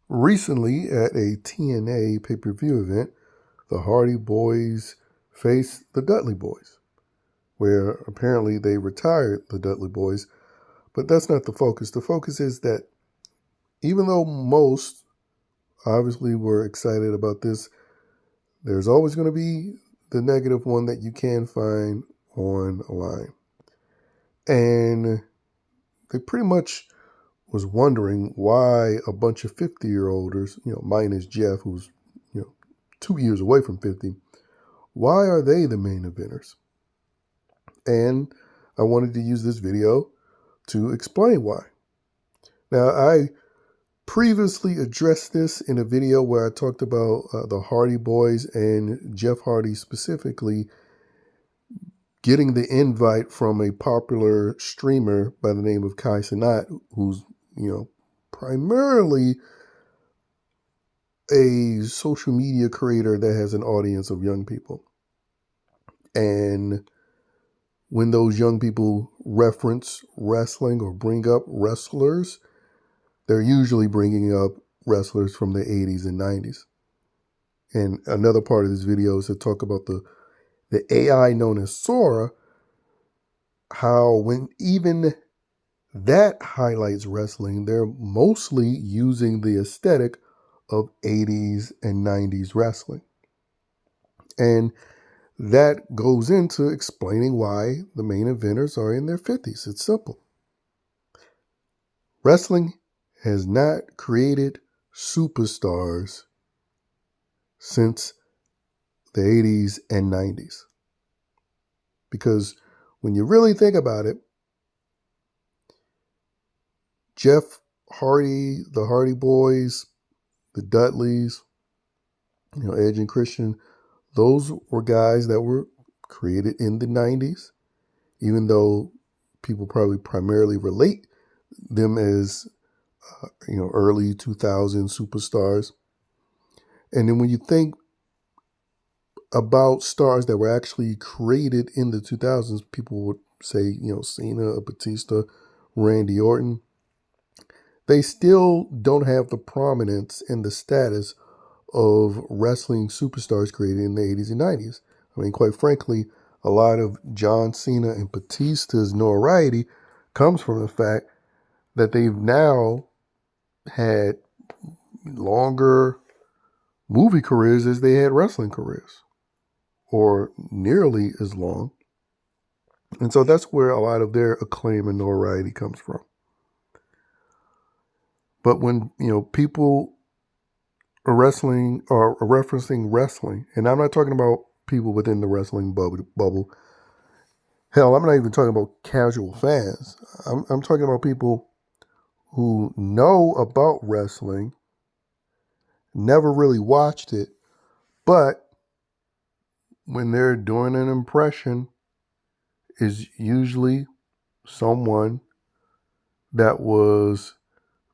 Recently, at a TNA pay-per-view event, the Hardy Boys faced the Dudley Boyz, where apparently they retired the Dudley Boyz, but that's not the focus. The focus is that even though most obviously were excited about this, there's always going to be the negative one that you can find online. And they pretty much was wondering why a bunch of 50-year-olders, minus Jeff, who's, 2 years away from 50, why are they the main eventers? And I wanted to use this video to explain why. Now, I previously addressed this in a video where I talked about the Hardy Boys and Jeff Hardy specifically getting the invite from a popular streamer by the name of Kai Cenat, who's, primarily a social media creator that has an audience of young people. And when those young people reference wrestling or bring up wrestlers, they're usually bringing up wrestlers from the 80s and 90s. And another part of this video is to talk about the AI known as SORA, how when even that highlights wrestling, they're mostly using the aesthetic of 80s and 90s wrestling. And that goes into explaining why the main eventers are in their 50s. It's simple. Wrestling has not created superstars since the 80s and 90s. Because when you really think about it, Jeff Hardy, the Hardy Boys, the Dudleys, Edge and Christian, those were guys that were created in the 90s, even though people probably primarily relate them as, early 2000 superstars. And then when you think about stars that were actually created in the 2000s, people would say, Cena, Batista, Randy Orton. They still don't have the prominence and the status of wrestling superstars created in the 80s and 90s. I mean, quite frankly, a lot of John Cena and Batista's notoriety comes from the fact that they've now had longer movie careers as they had wrestling careers, or nearly as long. And so that's where a lot of their acclaim and notoriety comes from. But when, people are wrestling or referencing wrestling, and I'm not talking about people within the wrestling bubble. Hell, I'm not even talking about casual fans. I'm talking about people who know about wrestling, never really watched it, but when they're doing an impression, is usually someone that was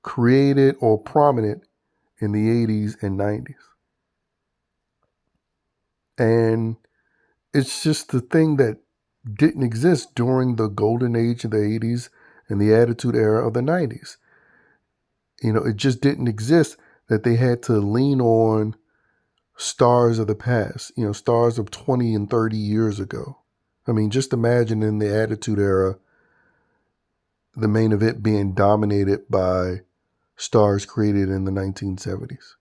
created or prominent in the 80s and 90s. And it's just the thing that didn't exist during the golden age of the 80s and the Attitude Era of the 90s. It just didn't exist that they had to lean on stars of the past, stars of 20 and 30 years ago. I mean, just imagine in the Attitude Era, the main event being dominated by stars created in the 1970s.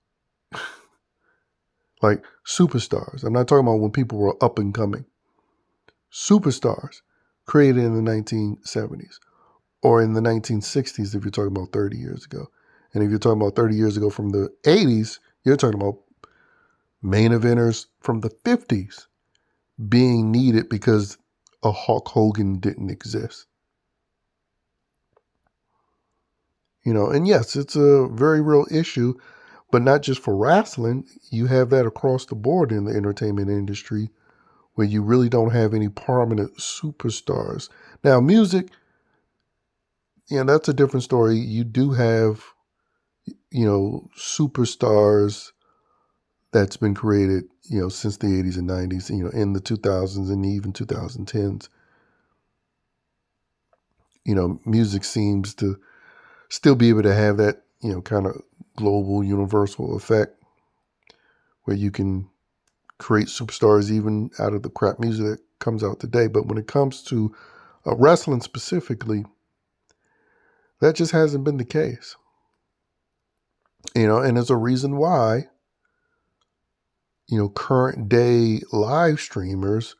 Like superstars. I'm not talking about when people were up and coming. Superstars created in the 1970s or in the 1960s if you're talking about 30 years ago. And if you're talking about 30 years ago from the 80s, you're talking about main eventers from the 50s being needed because a Hulk Hogan didn't exist. And yes, it's a very real issue, but not just for wrestling. You have that across the board in the entertainment industry where you really don't have any prominent superstars. Now, music, that's a different story. You do have, superstars that's been created, since the 80s and 90s, in the 2000s and even 2010s. Music seems to still be able to have that, kind of global universal effect where you can create superstars even out of the crap music that comes out today. But when it comes to wrestling specifically, that just hasn't been the case. And there's a reason why, current day live streamers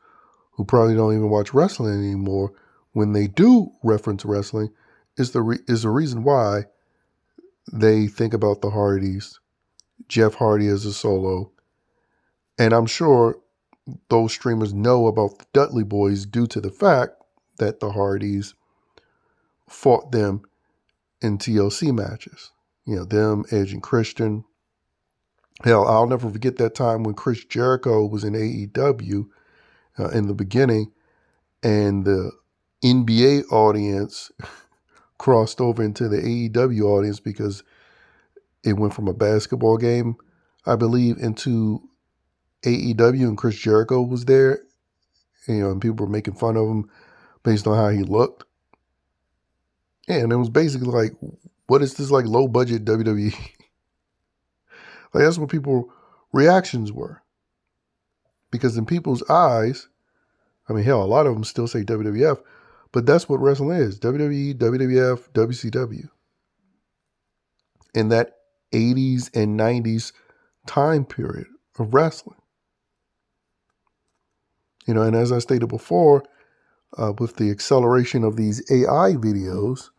who probably don't even watch wrestling anymore, when they do reference wrestling, is the reason why they think about the Hardys, Jeff Hardy as a solo, and I'm sure those streamers know about the Dudley Boyz due to the fact that the Hardys fought them in TLC matches. Them, Edge and Christian. Hell, I'll never forget that time when Chris Jericho was in AEW in the beginning, and the NBA audience crossed over into the AEW audience because it went from a basketball game, I believe, into AEW, and Chris Jericho was there, and people were making fun of him based on how he looked. And it was basically like, what is this, like, low budget WWE? Like, that's what people's reactions were. Because in people's eyes, I mean, hell, a lot of them still say WWF, but that's what wrestling is. WWE, WWF, WCW. In that 80s and 90s time period of wrestling. And as I stated before, with the acceleration of these AI videos,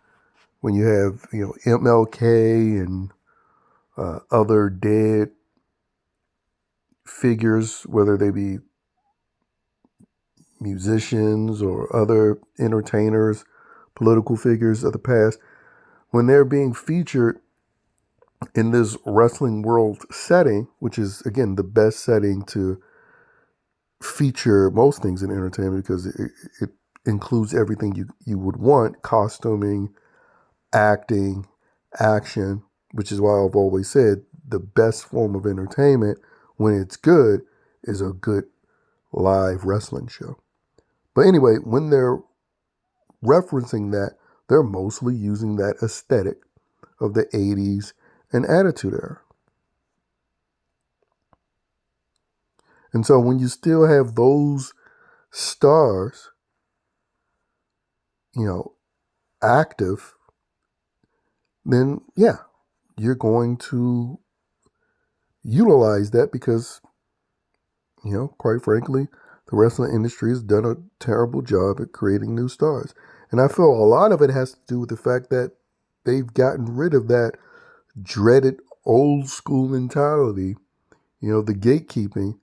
when you have, MLK and other dead figures, whether they be musicians or other entertainers, political figures of the past, when they're being featured in this wrestling world setting, which is, again, the best setting to feature most things in entertainment because it includes everything you would want: costuming, acting, action, which is why I've always said the best form of entertainment, when it's good, is a good live wrestling show. But anyway, when they're referencing that, they're mostly using that aesthetic of the 80s and Attitude Era. And so when you still have those stars, active, then yeah, you're going to utilize that because, quite frankly, the wrestling industry has done a terrible job at creating new stars. And I feel a lot of it has to do with the fact that they've gotten rid of that dreaded old school mentality, the gatekeeping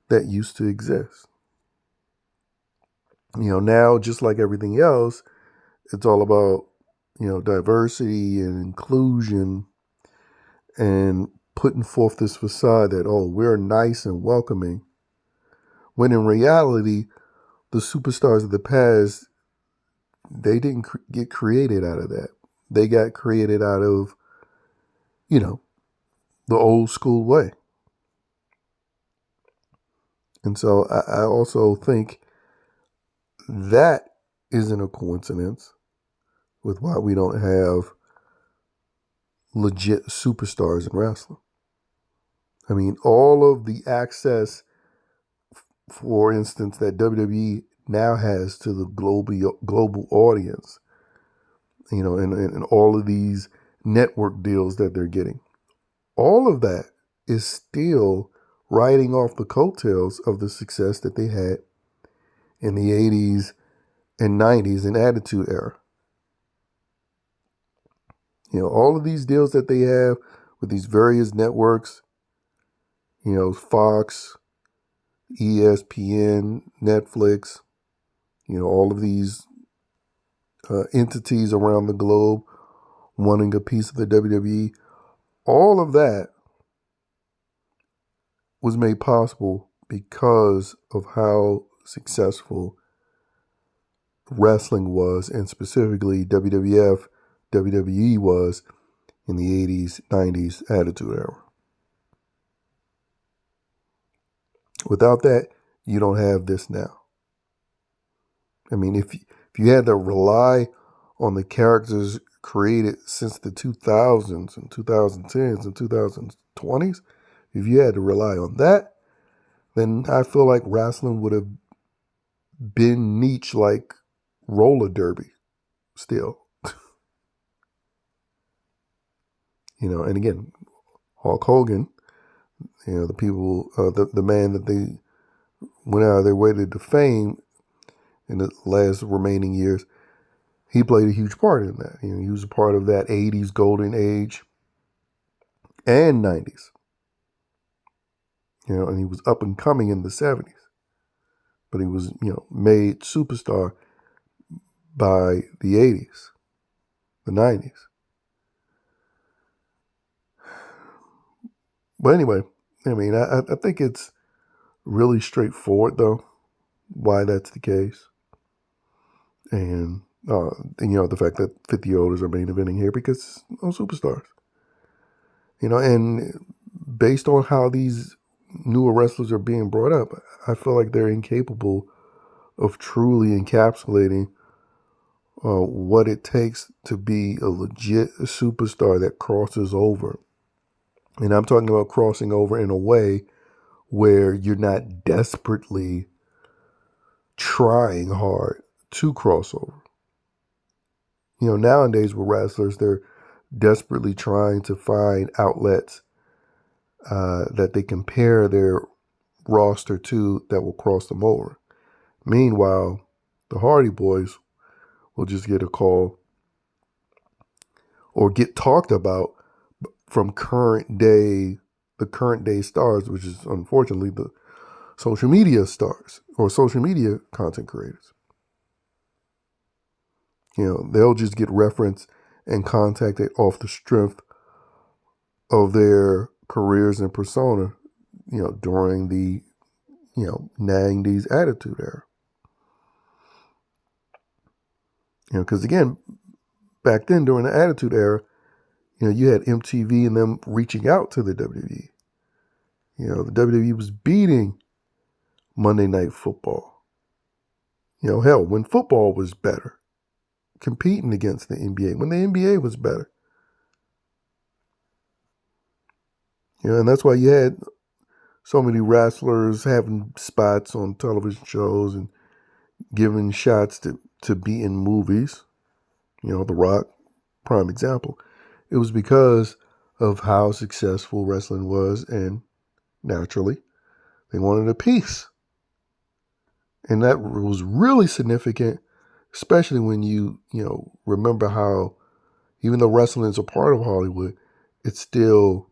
that used to exist. Now, just like everything else, it's all about, diversity and inclusion and putting forth this facade that, oh, we're nice and welcoming. When in reality, the superstars of the past, they didn't get created out of that. They got created out of, the old school way. And so I also think that isn't a coincidence with why we don't have legit superstars in wrestling. I mean, all of the access, for instance, that WWE now has to the global audience, and all of these network deals that they're getting, all of that is still riding off the coattails of the success that they had in the 80s and 90s and Attitude Era. All of these deals that they have with these various networks, Fox, ESPN, Netflix, all of these entities around the globe wanting a piece of the WWE, all of that was made possible because of how successful wrestling was, and specifically WWF, WWE was in the 80s, 90s Attitude Era. Without that, you don't have this now. I mean, if you had to rely on the characters created since the 2000s and 2010s and 2020s, if you had to rely on that, then I feel like wrestling would have been niche like roller derby still. And again, Hulk Hogan, the people, the man that they went out of their way to defame in the last remaining years, he played a huge part in that. He was a part of that 80s golden age and 90s. And he was up and coming in the 70s. But he was, made superstar by the 80s, the 90s. But anyway, I think it's really straightforward, though, why that's the case. And the fact that 50-year-olds are main eventing here because superstars. And based on how these newer wrestlers are being brought up, I feel like they're incapable of truly encapsulating what it takes to be a legit superstar that crosses over. And I'm talking about crossing over in a way where you're not desperately trying hard to cross over. Nowadays with wrestlers, they're desperately trying to find outlets that they compare their roster to that will cross them over. Meanwhile, the Hardy Boys will just get a call or get talked about from the current day stars, which is unfortunately the social media stars or social media content creators. They'll just get referenced and contacted off the strength of their careers and persona, during the, 90s Attitude Era. Because again, back then during the Attitude Era, you had MTV and them reaching out to the WWE. The WWE was beating Monday Night Football. Hell, when football was better, competing against the NBA, when the NBA was better. And that's why you had so many wrestlers having spots on television shows and giving shots to be in movies. The Rock, prime example. It was because of how successful wrestling was, and naturally, they wanted a piece. And that was really significant, especially when you remember how, even though wrestling is a part of Hollywood, it still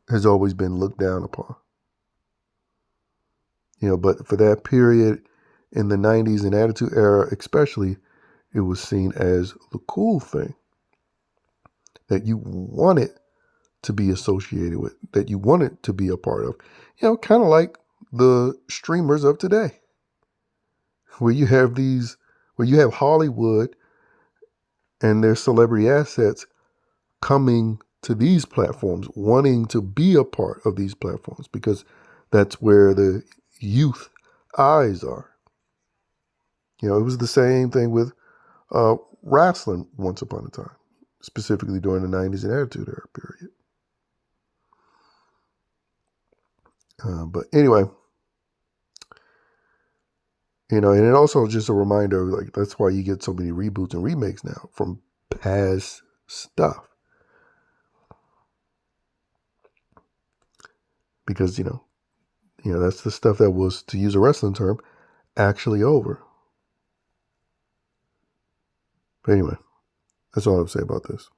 has always been looked down upon. But for that period in the 90s and Attitude Era especially, it was seen as the cool thing that you wanted to be associated with, that you wanted to be a part of. Kind of like the streamers of today, where you have Hollywood and their celebrity assets coming to these platforms, wanting to be a part of these platforms because that's where the youth eyes are. It was the same thing with wrestling once upon a time, specifically during the 90s and Attitude Era period. But anyway, and it also just a reminder, like, that's why you get so many reboots and remakes now from past stuff. Because, that's the stuff that was, to use a wrestling term, actually over. But anyway, that's all I have to say about this.